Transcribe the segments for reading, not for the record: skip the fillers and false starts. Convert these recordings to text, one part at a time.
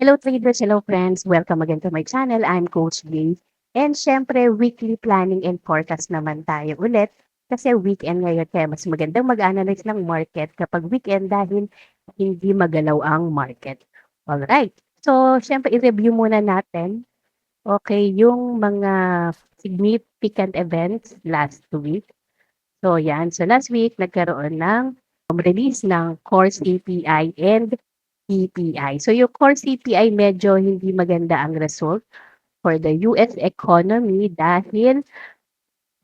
Hello traders, hello friends. Welcome again to my channel. I'm Coach Lee. And syempre, weekly planning and forecast naman tayo ulit. Kasi weekend ngayon, kaya mas magandang mag-analyze ng market kapag weekend dahil hindi magalaw ang market. Alright. So, syempre, i-review muna natin, okay, yung mga significant events last week. So, yan. So, last week, nagkaroon ng release ng core CPI and PPI. So, yung core CPI medyo hindi maganda ang result for the US economy dahil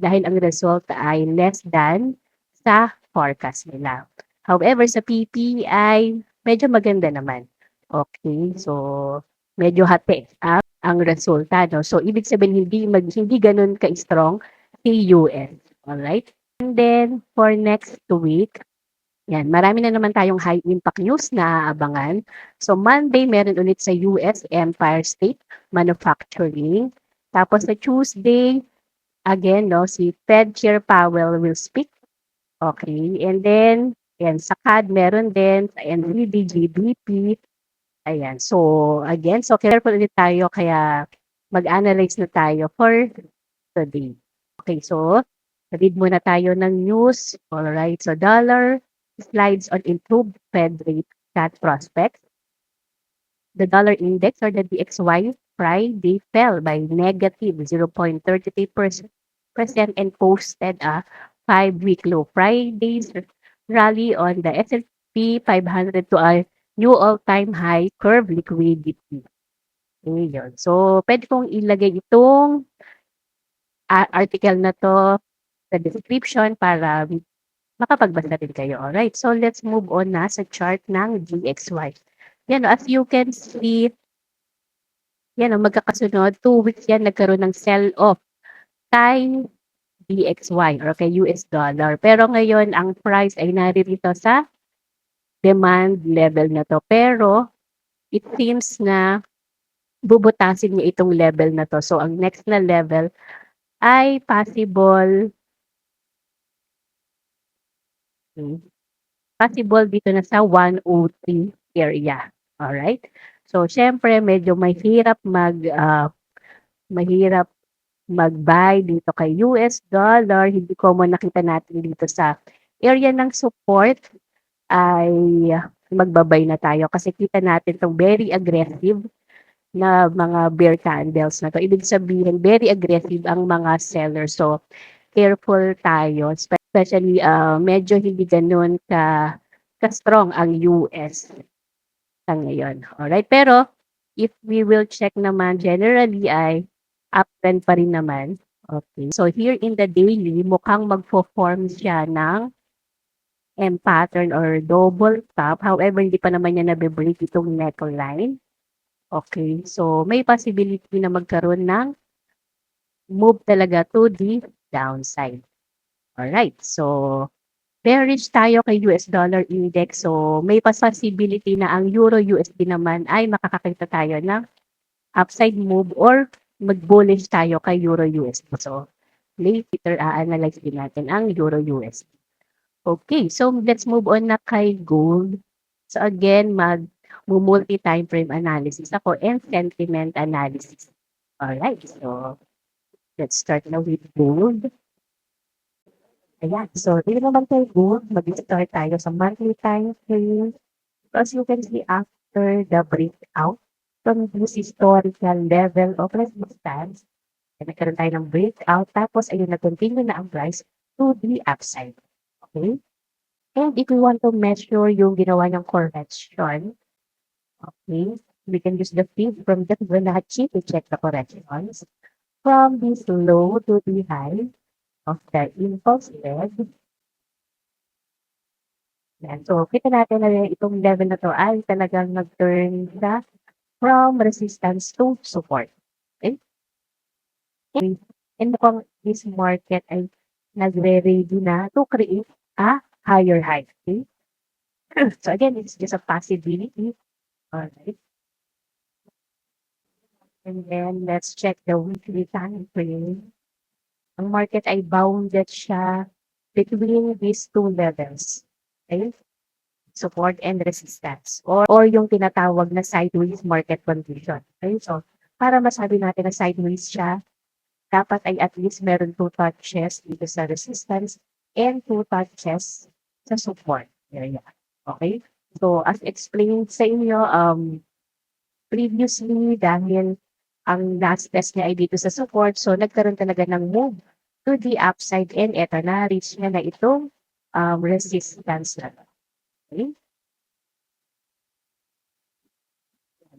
ang result ay less than sa forecast nila. However, sa PPI, medyo maganda naman. Okay, so medyo hati ang resulta, no? So, ibig sabihin, hindi ganun ka-strong si US. Alright? And then, for next week, yan, marami na naman tayong high impact news na aabangan. So Monday, meron ulit sa US Empire State Manufacturing. Tapos sa Tuesday, again, no, si Fed Chair Powell will speak. Okay. And then, yan, sa CAD meron din, sa NVD, GDP. Ayan. So, again, so careful ulit tayo kaya mag-analyze na tayo for today. Okay, so read muna tayo ng news. Alright, so dollar slides on improved Fed rate cut prospects. The dollar index or the DXY Friday fell by negative 0.33% and posted a 5-week low. Friday's rally on the S&P 500 to a new all-time high curve liquidity. Ayun. So, pwede kong ilagay itong article na to sa description para makapagbasa din kayo. Alright, so let's move on na sa chart ng GXY. Yan, as you can see, yan o, magkakasunod, 2 weeks yan nagkaroon ng sell-off kay DXY or kay US dollar. Pero ngayon, ang price ay naririto sa demand level na to. Pero, it seems na bubutasin niya itong level na to. So, ang next na level ay possible dito na sa 103 area. Alright? So, syempre, medyo mahirap mag-buy dito kay US dollar. Hindi common nakita natin dito sa area ng support ay magbabay na tayo kasi kita natin itong very aggressive na mga bear candles na to. Ibig sabihin, very aggressive ang mga sellers. So, careful tayo, especially medyo hindi ganoon ka-strong ang US sa ngayon. Alright, pero if we will check naman, generally ay uptrend pa rin naman. Okay, so here in the daily, mukhang magpo-form siya ng M pattern or double top. However, hindi pa naman niya nabe-break itong neckline. Okay, so may possibility na magkaroon ng move talaga to the downside. Alright, so bearish tayo kay US dollar index. So may possibility na ang Euro USD naman ay makakakita tayo ng upside move or mag-bullish tayo kay Euro USD. So later a-analyze din natin ang Euro USD. Okay, so let's move on na kay gold. So again, multi-time frame analysis ako and sentiment analysis. Alright, so let's start na with gold. Ayan, so dito naman kay gold, mag-start tayo sa monthly time frame. As you can see, after the breakout from this historical level of resistance, nagkaroon tayo ng breakout, tapos ayun, na-continue na ang price to the upside. Okay? And if we want to measure yung ginawa niyang correction, okay, we can use the feed from the Fibonacci to check the corrections. From this low to the high of the impulse leg. Yan. So, kita natin na itong level na to ay talagang nag-turn siya from resistance to support. Okay? And mukhang this market ay nagre-ready na to create a higher high. Okay? So, again, it's just a possibility. Alright. And then, let's check the weekly time frame. Ang market ay bounded siya between these two levels. Okay? support and resistance or yung tinatawag na sideways market condition. Okay? So, para masabi natin na sideways siya, dapat ay at least meron 2 touches dito sa resistance and 2 touches sa support area. Okay? So, as explained sa inyo, previously, dahil ang last test niya ay dito sa support, so nagkaroon talaga ng move to the upside and eto na, reach niya na itong resistance na to. Okay?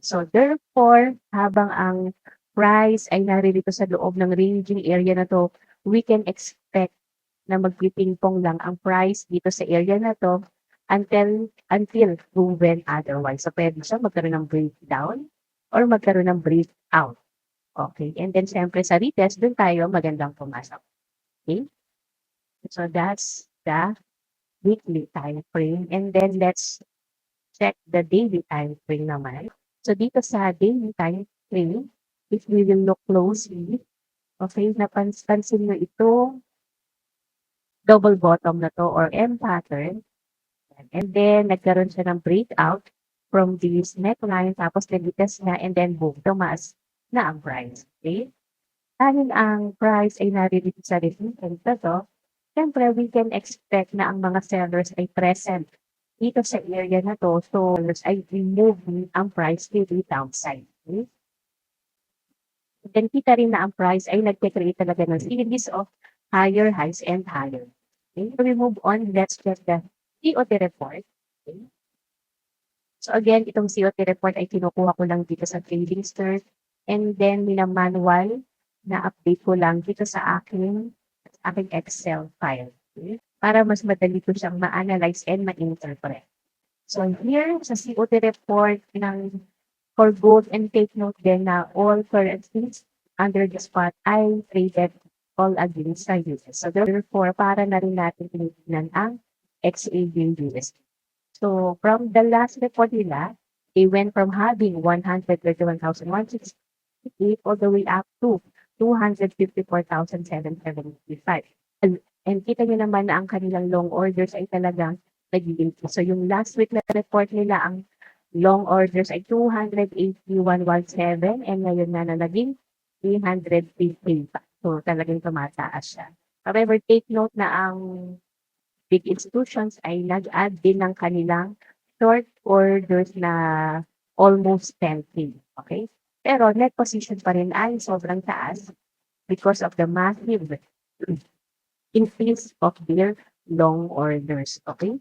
So therefore, habang ang price ay naririto sa loob ng ranging area na to, we can expect na magpipingpong lang ang price dito sa area na to until proven otherwise. So pwede siya magkaroon ng breakdown or magkaroon ng breakout. Okay? And then siyempre sa retest, dun tayo magandang pumasok. Okay? So that's the weekly time frame. And then let's check the daily time frame naman. So dito sa daily time frame, if we will look closely, okay, napansin nyo itong double bottom na to or M pattern. And then nagkaroon siya ng breakout from this neckline, tapos nag-test niya, and then boom, tumaas na ang price. Okay? Dahil ang price ay naririto sa resistance na to, siyempre we can expect na ang mga sellers ay present dito sa area na to. So, ay removing ang price to the downside. Okay? Then kita rin na ang price ay nagke-create talaga ng series of higher highs and higher. Okay? So we move on, let's check the COT report. Okay? So again, itong COT report ay kinukuha ko lang dito sa trading start, and then minamanual na update ko lang dito sa aking Excel file. Okay? Para mas madali ko siyang ma-analyze and ma-interpret. So here sa COT report for gold, and take note din na all currencies under the spot ay traded all against sa US. So therefore, para na rin natin tinitignan ang XAU USD. So from the last report nila, they went from having 131,168 all the way up to 254,775. And kita nyo naman na ang kanilang long orders ay talagang nag-increase. So yung last week na report nila, ang long orders ay 281,117 and ngayon na naging 350 pa. So talagang tumataas siya. However, take note na ang big institutions ay nag-add din ng kanilang short orders na almost 10K. Okay? Pero net position pa rin ay sobrang taas because of the massive increase of their long orders. Okay?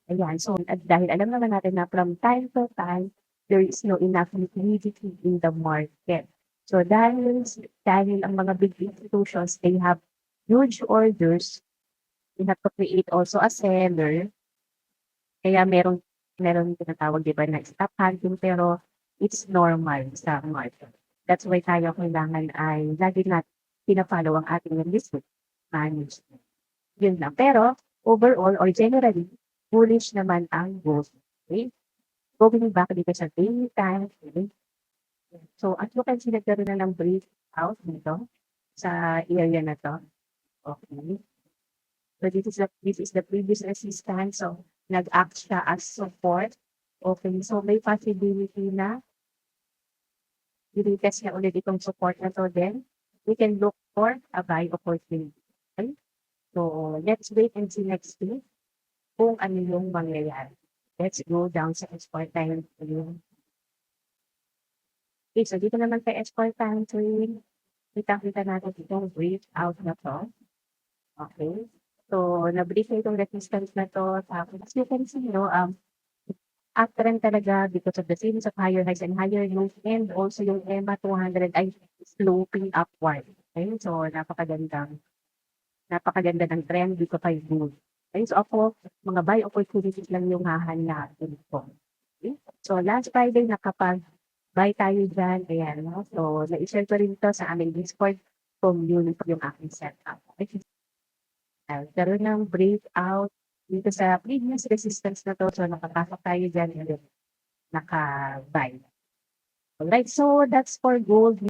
Ayan. So, at dahil alam naman natin na from time to time, there is no enough liquidity in the market. So, dahil ang mga big institutions, they have huge orders, we have to create also a seller. Kaya meron tinatawag, di ba, na stop hunting, pero it's normal sa market. That's why tayo kailangan ay lagi natin pina-follow ang ating risk management. Yun lang. Pero overall or generally, bullish naman ang gold. Okay? Going back dito sa daily time. Okay? So as you can see, nagkaroon na ng breakout dito sa area na to. Okay. So this is the previous resistance. So nag-act siya as support. Okay. So may possibility na i-retest niya ulit itong support na to, then we can look for a buy opportunity. Okay? So let's wait and see next week kung ano yung mangyayari. Let's go down sa export time frame. Okay, so dito naman sa export time frame, kita natin itong breakout na to. Okay. So, na-break na itong resistance na to. Tapos, as you can see, uptrend talaga because of the series of higher highs and higher lows, and also yung EMA 200 ay sloping upward. Okay, so napakaganda ng trend dito kay gold. Okay, so ako, mga buy opportunities lang yung hahanapin ko. Okay? So last Friday, nakapag-buy tayo dyan. Ayan, no? So na-share ko rin to sa aming Discord community yung aking setup. Okay? Karoon ng breakout dito sa previous resistance na to. So nakapasok tayo dyan and then naka-buy. Alright, so that's for gold.